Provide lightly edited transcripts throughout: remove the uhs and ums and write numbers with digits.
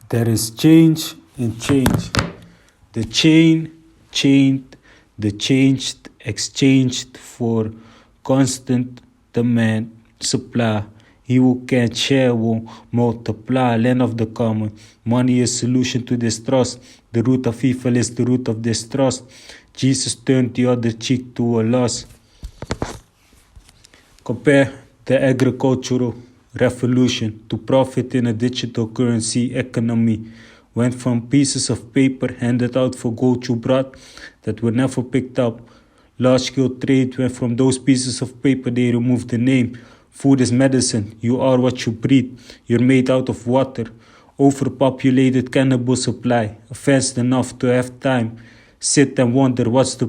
There is change in change. The chained, the changed, exchanged for constant demand, supply. He who can share will multiply. Land of the common. Money is solution to distrust. The root of evil is the root of distrust. Jesus turned the other cheek to a loss. Compare the agricultural revolution to profit in a digital currency economy. Went from pieces of paper handed out for gold you brought that were never picked up. Large-scale trade went from those pieces of paper, they removed the name. Food is medicine, you are what you breathe. You're made out of water. Overpopulated cannibal supply, advanced enough to have time. Sit and wonder what's the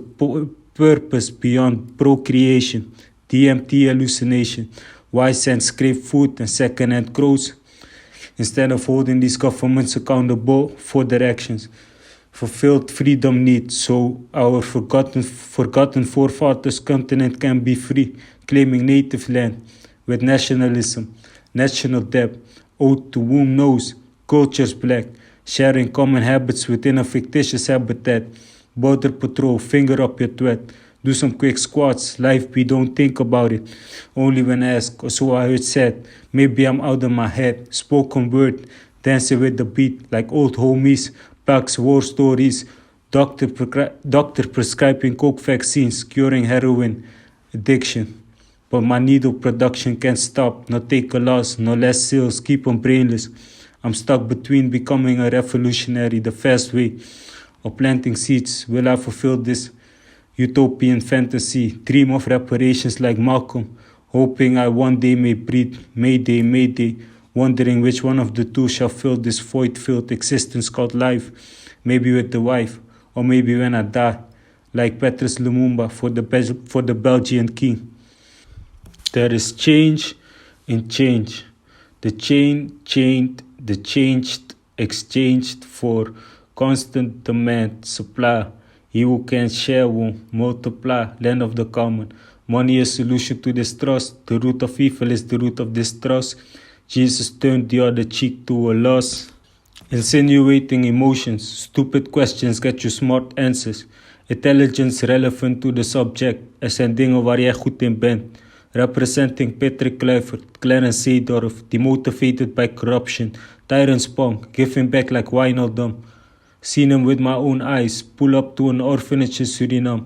purpose beyond procreation. DMT hallucination. Why send scraped food and second-hand clothes instead of holding these governments accountable for their actions? Fulfilled freedom needs, so our forgotten forefathers continent can be free, claiming native land with nationalism, national debt, ode to whom knows, cultures black, sharing common habits within a fictitious habitat, border patrol, finger up your twat. Do some quick squats, life we don't think about it, only when asked, or so I heard said, maybe I'm out of my head, spoken word, dancing with the beat, like old homies, packs, war stories, doctor prescribing coke vaccines, curing heroine addiction. But my needle production can't stop, not take a loss, no less sales, keep on brainless. I'm stuck between becoming a revolutionary, the fast way, or planting seeds. Will I fulfill this utopian fantasy, dream of reparations like Malcolm, hoping I one day may breathe, mayday, mayday, wondering which one of the two shall fill this void-filled existence called life, maybe with the wife, or maybe when I die, like patrice lemumba for the Belgian king. There is change in change. The chained, the changed, exchanged for constant demand, supply. He who can share will multiply, land of the common. Money is solution to distrust. The root of evil is the root of distrust. Jesus turned the other cheek to a loss. Insinuating emotions, stupid questions get you smart answers. Intelligence relevant to the subject, er zijn dingen waar jij goed in bent. Representing Patrick Kluivert, Clarence Seedorf, demotivated by corruption. Tyrant Spunk, giving back like Wijnaldum. Seen him with my own eyes, pull up to an orphanage in Suriname.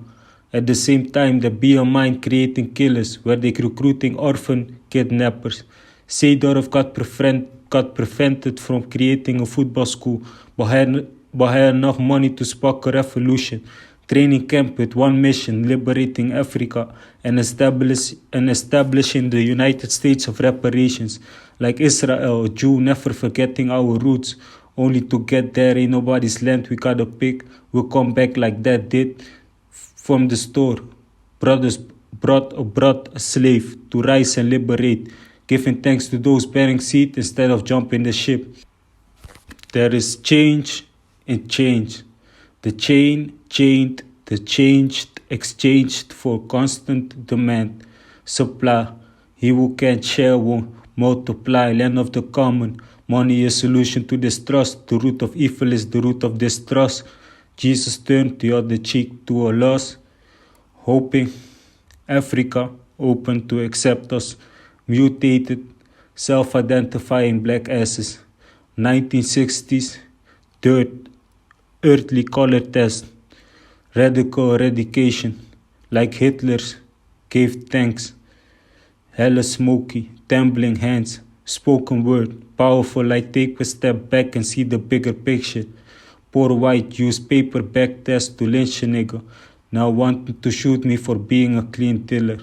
At the same time, the BL mind creating killers, where they recruiting orphan kidnappers. Seedorf got prevented from creating a football school, but had enough money to spark a revolution. Training camp with one mission, liberating Africa and establishing the United States of reparations. Like Israel, a Jew never forgetting our roots. Only to get there, ain't nobody's land we gotta pick. We'll come back like that did from the store. Brothers brought a slave to rise and liberate, giving thanks to those bearing seed instead of jumping the ship. There is change in change. The chained, the changed, exchanged for constant demand, supply. He who can share will multiply, land of the common. Money is solution to distrust. The root of evil is the root of distrust. Jesus turned the other cheek to a loss, hoping Africa open to accept us. Mutated, self-identifying black asses. 1960s, third earthly color test. Radical eradication, like Hitler's, gave thanks. Hella smoky, trembling hands. Spoken word, powerful like take a step back and see the bigger picture. Poor white used paper back test to lynch a nigga. Now wanting to shoot me for being a clean tiller.